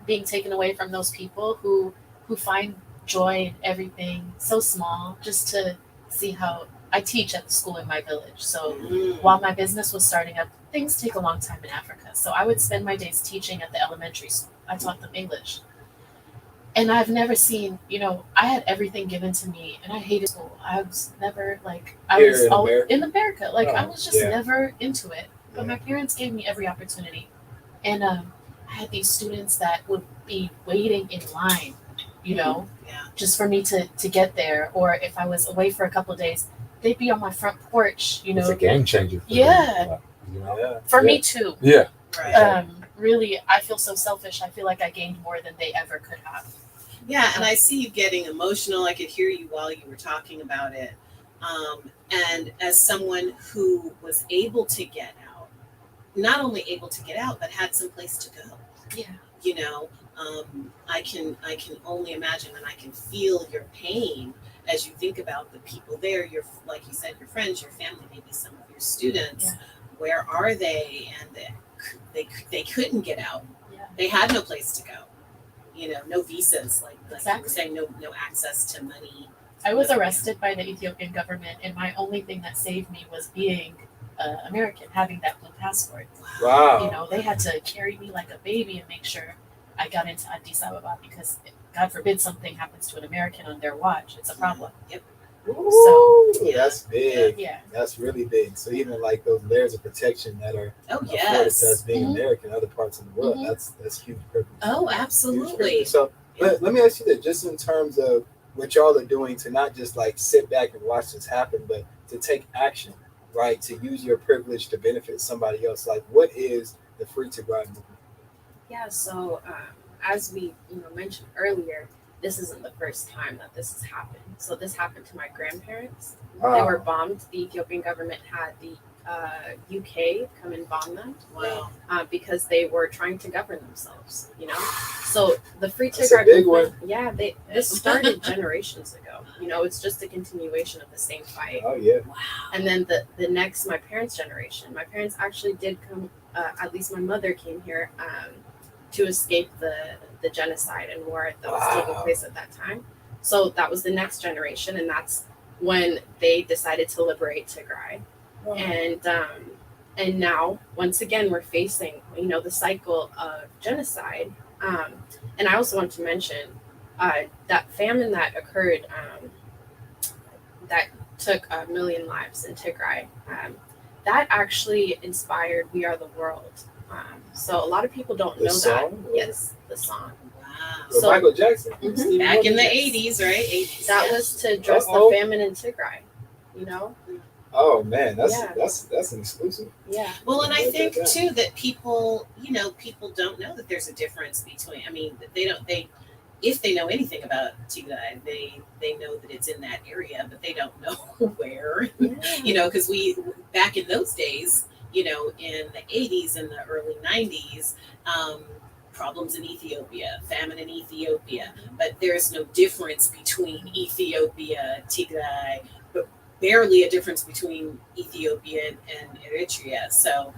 being taken away from those people who find joy in everything so small, just to see how I teach at the school in my village. So while my business was starting up, things take a long time in Africa. So I would spend my days teaching at the elementary school. I taught them English. And I've never seen, I had everything given to me and I hated school. I was never in America. Like I was just never into it. But my parents gave me every opportunity. And I had these students that would be waiting in line, just for me to get there. Or if I was away for a couple of days, they'd be on my front porch, It's a game changer. For me too. Yeah. Right. Really, I feel so selfish. I feel like I gained more than they ever could have. Yeah, and I see you getting emotional. I could hear you while you were talking about it. And as someone who was able to get out, not only able to get out, but had some place to go. Yeah. I can only imagine, and I can feel your pain as you think about the people there. Your, like you said, your friends, your family, maybe some of your students. Yeah. Where are they? And they couldn't get out. Yeah. They had no place to go. No visas, like Exactly. you were saying, no access to money. I was arrested by the Ethiopian government, and my only thing that saved me was being American, having that blue passport. Wow. They had to carry me like a baby and make sure I got into Addis Ababa, because God forbid something happens to an American on their watch. It's a problem. Yep. Ooh, that's big. Yeah. That's really big. So even like those layers of protection that are afforded to us being American in other parts of the world, that's huge privilege. Oh, Huge absolutely. privilege. So let me ask you that, just in terms of what y'all are doing to not just like sit back and watch this happen, but to take action, right? To use your privilege to benefit somebody else. Like, what is the Free Tigray movement? Yeah, so as we mentioned earlier, this isn't the first time that this has happened. So this happened to my grandparents. They were bombed. The Ethiopian government had the UK come and bomb them. Wow. Because they were trying to govern themselves. So the Free That's a Tigray big movement, this started generations ago. It's just a continuation of the same fight. Oh yeah. Wow. And then the next, my parents' generation. My parents actually did come. At least my mother came here to escape the genocide and war that was taking place at that time. So that was the next generation, and that's when they decided to liberate Tigray. Wow. And now once again we're facing the cycle of genocide. And I also want to mention that famine that occurred that took 1 million lives in Tigray. That actually inspired "We Are the World." So a lot of people don't know song? that. Yes, the song. Wow. So- Michael Jackson. Mhm. Back in the Yes. 80s, right? 80s. That was to address Uh-oh. the famine in Tigray. Oh man, that's an exclusive. Yeah. Well, and I Write think that down. too that people don't know that there's a difference between. I mean, if they know anything about Tigray, they know that it's in that area, but they don't know where. Because we back in those days, in the 80s and the early 90s, problems in Ethiopia, famine in Ethiopia, but there's no difference between Ethiopia, Tigray, but barely a difference between Ethiopia and Eritrea. So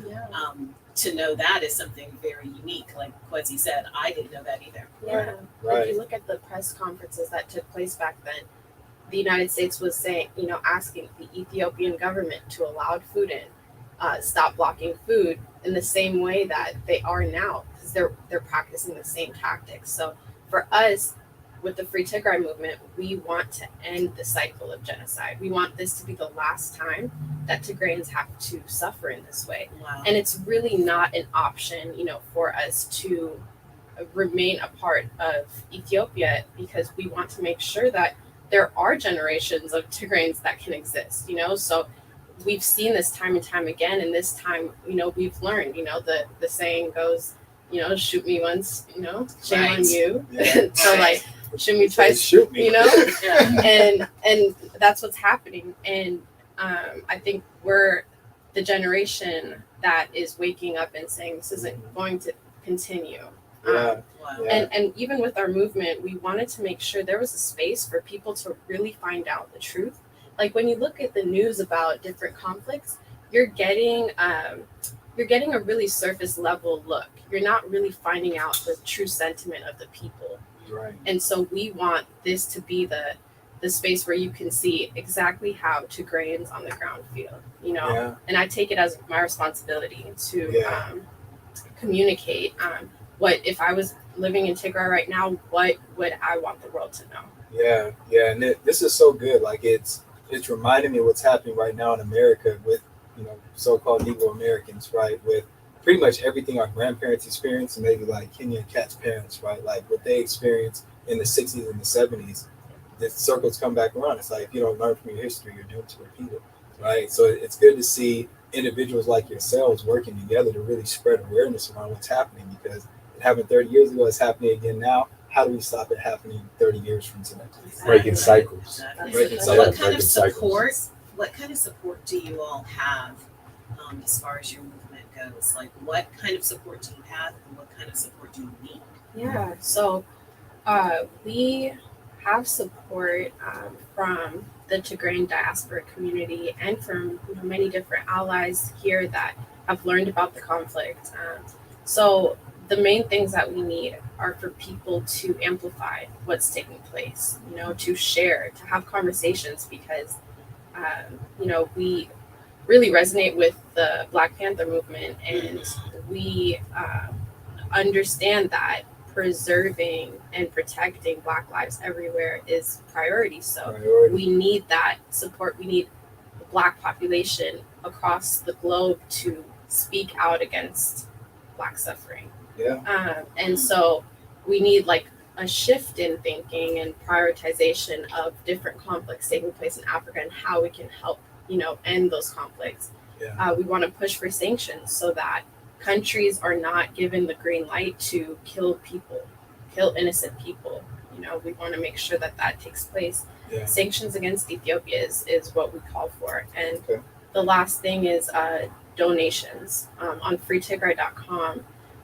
to know that is something very unique. Like Kwesi said, I didn't know that either. Yeah. Right. If you look at the press conferences that took place back then, the United States was saying, asking the Ethiopian government to allow food in, stop blocking food in the same way that they are now, because they're practicing the same tactics. So for us, with the Free Tigray movement, we want to end the cycle of genocide. We want this to be the last time that Tigrayans have to suffer in this way. Wow. And it's really not an option, for us to remain a part of Ethiopia, because we want to make sure that there are generations of Tigrayans that can exist, So we've seen this time and time again, and this time, we've learned, the saying goes, shoot me once, shame on you. Yeah. So like, shoot me twice, Shoot me. and that's what's happening. And I think we're the generation that is waking up and saying this isn't going to continue Yeah. Wow. Yeah. And even with our movement, we wanted to make sure there was a space for people to really find out the truth. Like when you look at the news about different conflicts, you're getting a really surface level look. You're not really finding out the true sentiment of the people. Right. And so we want this to be the space where you can see exactly how Tigrayans on the ground feel, you know. Yeah. And I take it as my responsibility to Yeah. communicate what if I was living in Tigray right now, what would I want the world to know? Yeah. Yeah. And this is so good. Like it's reminding me of what's happening right now in America with, so-called Negro Americans, right? With pretty much everything our grandparents experienced, and maybe like Kenya and Kat's parents, right? Like what they experienced in the 60s and the 70s. The circles come back around. It's like if you don't learn from your history, you're doomed to repeat it, right? So it's good to see individuals like yourselves working together to really spread awareness around what's happening, because it happened 30 years ago, it's happening again now. How do we stop it happening 30 years from today? Breaking cycles. Exactly. Breaking So what cycles. kind of Breaking support? cycles. What kind of support do you all have as far as your movement goes? Like, what kind of support do you have, and what kind of support do you need? Yeah, so we have support from the Tigrayan diaspora community and from many different allies here that have learned about the conflict. So the main things that we need are for people to amplify what's taking place, to share, to have conversations, because we really resonate with the Black Panther movement, and we understand that preserving and protecting Black lives everywhere is priority. So we need that support. We need the Black population across the globe to speak out against Black suffering. Yeah. And so we need like a shift in thinking and prioritization of different conflicts taking place in Africa and how we can help, end those conflicts. Yeah. We want to push for sanctions so that countries are not given the green light to kill innocent people. We want to make sure that takes place. Yeah. Sanctions against Ethiopia is what we call for. And Okay. the last thing is donations. On freetigray.com,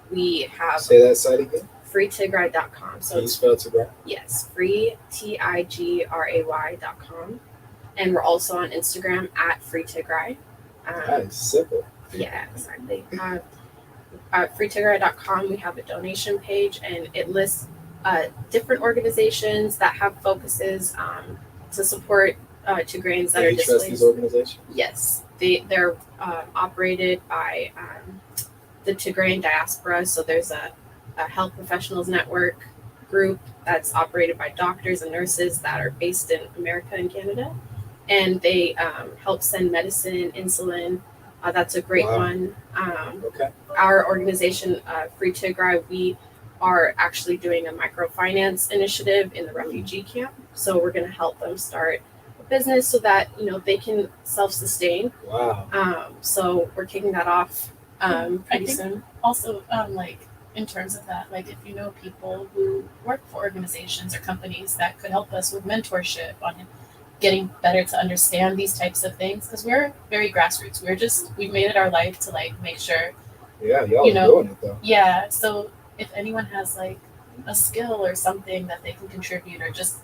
we have Say that site again. freetigray.com. Can So you spell Tigray? yes, freetigray.com. And we're also on Instagram at freetigray. That is simple. Yeah, exactly. At freetigray.com, we have a donation page, and it lists different organizations that have focuses to support Tigrayans that Do are you trust displaced. these organizations? Yes, they're operated by the Tigrayan diaspora. So there's a health professionals network group that's operated by doctors and nurses that are based in America and Canada, and they help send medicine, insulin. That's a great Wow. one. Okay. Our organization, Free Tigray, we are actually doing a microfinance initiative in the refugee camp. So we're going to help them start a business so that they can self-sustain. Wow. So we're kicking that off pretty think- soon. Also, in terms of that, like if you know people who work for organizations or companies that could help us with mentorship on getting better to understand these types of things, because we're very grassroots. We've made it our life to like make sure. Yeah, y'all doing it though. Yeah. So if anyone has like a skill or something that they can contribute, or just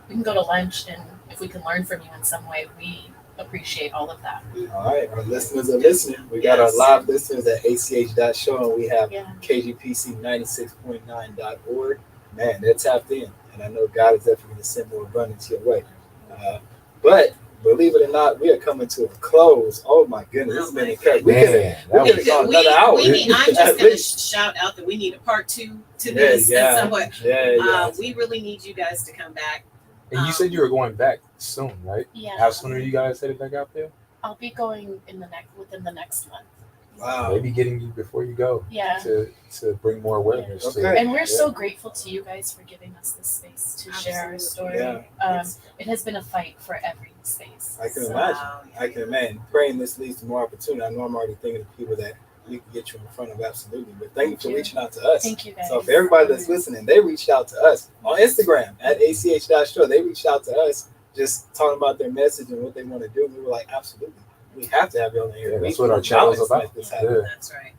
we can go to lunch, and if we can learn from you in some way, we appreciate all of that. All right, our listeners are listening. We got our live listeners at ach.show, and we have Yeah. kgpc96.9.org. Man, they're tapped in, and I know God is definitely going to send more abundance your way. But believe it or not, we are coming to a close. Oh my goodness, this has been incredible. We could have gone another hour. I'm just going to shout out that we need a part 2 to this. Yeah. Somewhat. Yeah. We really need you guys to come back. And you said you were going back soon, right? Yeah. How soon are you guys headed back out there? I'll be going within the next month. Wow. Maybe getting you before you go Yeah. to bring more awareness to Okay. And we're so grateful to you guys for giving us this space to share our story. Yeah. It has been a fight for every space. I can So, imagine. I can imagine. Praying this leads to more opportunity. I know I'm already thinking of people that we can get you in front of, absolutely. But thank you for reaching out to us. Thank you guys. So for everybody that's listening, they reached out to us on Instagram at ach.show. They reached out to us just talking about their message and what they want to do. We were like, absolutely. We have to have you on here. Yeah, that's what our channel is about. This Yeah. happen. That's right.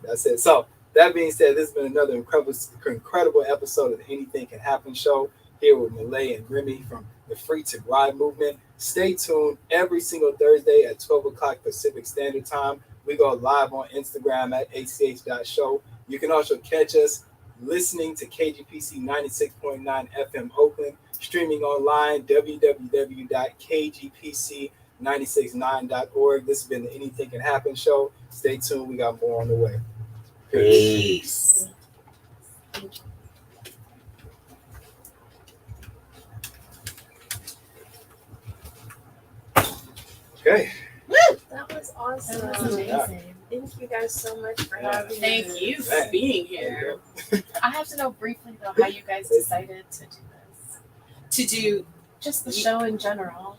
That's it. So That being said, this has been another incredible episode of the Anything Can Happen show here with Mellay and Remy from the Free Tigray movement. Stay tuned every single Thursday at 12 o'clock Pacific Standard Time. We go live on Instagram at ach.show. You can also catch us listening to KGPC 96.9 FM Oakland, streaming online www.kgpc969.org. This has been the Anything Can Happen show. Stay tuned. We got more on the way. Peace. Okay. That was awesome. That was amazing. Thank you guys so much for Yeah. having me. Thank you for being here. I have to know briefly though how you guys decided to do this. To do Just the show in general.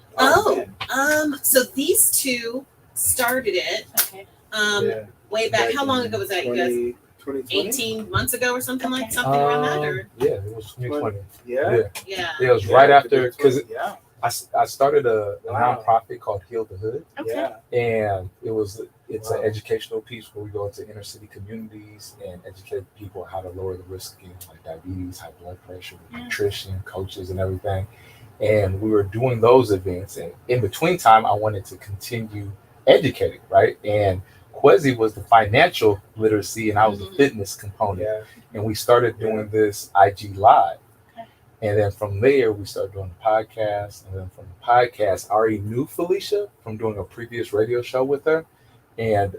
so these two started it Okay. way back. How long ago was that, you guys? 2020? 18 months ago or something like Okay. something around that, or Yeah, it was 2020. Yeah. yeah. Yeah, it was right after, because Yeah. I started a Wow. nonprofit called Heal the Hood, Okay. Yeah. and it's Wow. an educational piece where we go into inner city communities and educate people how to lower the risk of like diabetes, high blood pressure, nutrition, coaches, and everything. And we were doing those events, and in between time, I wanted to continue educating, right? And Kwesi was the financial literacy, and I was the fitness component. Yeah. And we started doing this IG Live. And then from there, we started doing the podcast. And then from the podcast, I already knew Felicia from doing a previous radio show with her. And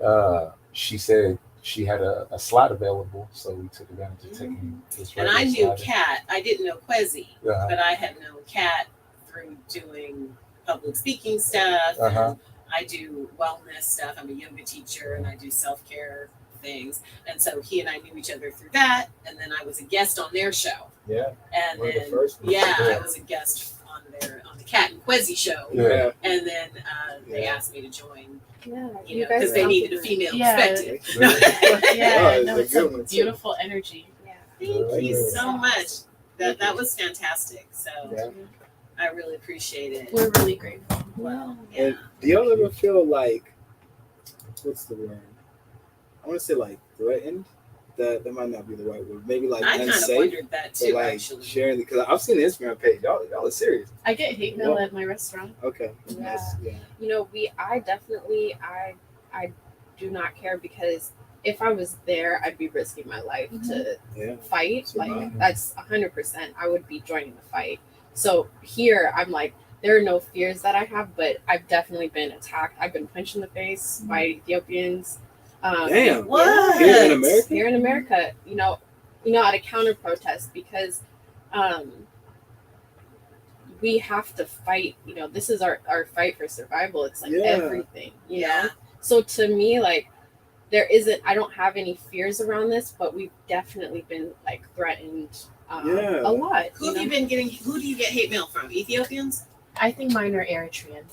she said she had a slot available. So we took advantage of taking this And radio I knew slot. Kat. I didn't know Kwesi, Uh-huh. but I had known Kat through doing public speaking stuff. Uh-huh. And I do wellness stuff. I'm a yoga teacher and I do self-care things. And so he and I knew each other through that. And then I was a guest on their show. Yeah. And One of the then, first ones. yeah, Yeah. I was a guest on the Kat and Kwesi show. Yeah. And then they Yeah. asked me to join, Yeah, you know, because they needed a female Yeah. perspective. Yeah, Oh, no, it's it's a a good one, too. beautiful energy. Yeah. Thank you so Yeah. much. That was fantastic. So Yeah. I really appreciate it. We're really grateful. Well, And yeah. do y'all ever feel like, what's the word? I want to say like threatened. That might not be the right word. Maybe like I kind of unsafe. wondered that But too, like actually. sharing because I've seen the Instagram page. Y'all are serious. I get hate mail at my restaurant. Okay. Yeah. Yeah. You know, I definitely do not care, because if I was there, I'd be risking my life to Yeah. fight. Like Mhm. that's 100%. I would be joining the fight. So here, I'm like, there are no fears that I have, but I've definitely been attacked. I've been punched in the face by Ethiopians. Damn. What? Here in America. Here in America, you know, at a counter protest, because we have to fight. You know, this is our fight for survival. It's like Yeah. everything. You Yeah. know. So to me, like, I don't have any fears around this, but we've definitely been like threatened Yeah. a lot. Who do you get hate mail from? Ethiopians? I think mine are Eritreans.